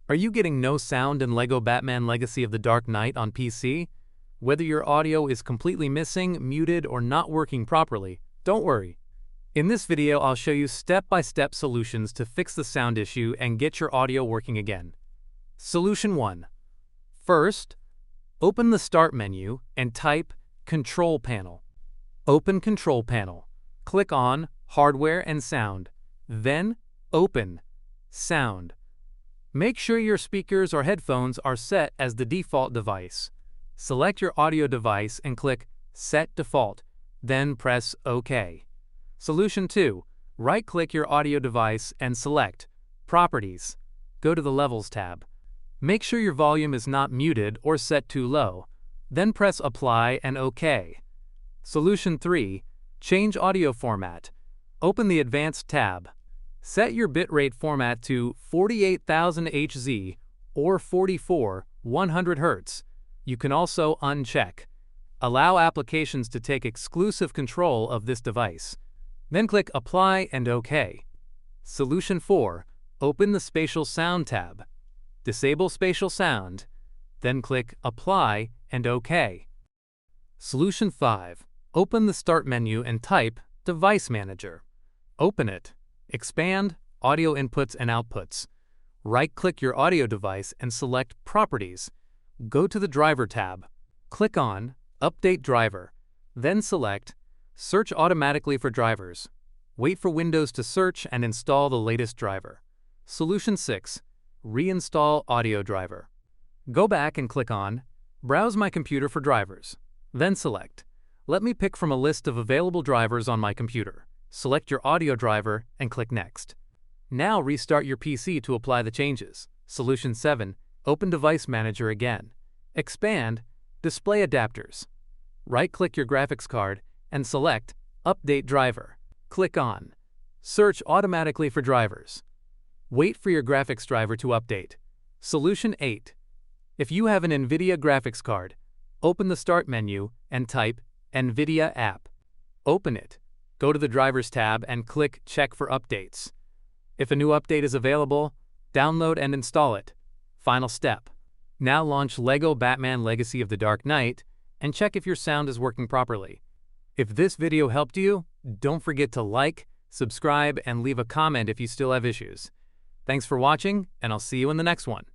Are you getting no sound in LEGO Batman Legacy of the Dark Knight on PC? Whether your audio is completely missing, muted, or not working properly, don't worry. In this video, I'll show you step-by-step solutions to fix the sound issue and get your audio working again. Solution 1. First, open the Start menu and type Control Panel. Open Control Panel. Click on Hardware and Sound. Then, open Sound. Make sure your speakers or headphones are set as the default device. Select your audio device and click Set Default, then press OK. Solution 2. Right-click your audio device and select Properties. Go to the Levels tab. Make sure your volume is not muted or set too low. Then press Apply and OK. Solution 3. Change audio format. Open the Advanced tab. Set your bitrate format to 48,000 Hz or 100 Hz. You can also uncheck. Allow applications to take exclusive control of this device. Then click Apply and OK. Solution 4. Open the Spatial Sound tab. Disable Spatial Sound. Then click Apply and OK. Solution 5. Open the Start menu and type Device Manager. Open it. Expand Audio Inputs and Outputs. Right-click your audio device and select Properties. Go to the Driver tab. Click on Update Driver. Then select Search automatically for drivers. Wait for Windows to search and install the latest driver. Solution 6. Reinstall Audio Driver. Go back and click on Browse my computer for drivers. Then select Let me pick from a list of available drivers on my computer. Select your audio driver and click Next. Now restart your PC to apply the changes. Solution 7. Open Device Manager again. Expand Display Adapters. Right-click your graphics card and select Update Driver. Click on Search automatically for drivers. Wait for your graphics driver to update. Solution 8. If you have an NVIDIA graphics card, open the Start menu and type NVIDIA App. Open it. Go to the Drivers tab and click Check for Updates. If a new update is available, download and install it. Final step. Now launch LEGO Batman Legacy of the Dark Knight and check if your sound is working properly. If this video helped you, don't forget to like, subscribe, and leave a comment if you still have issues. Thanks for watching, and I'll see you in the next one.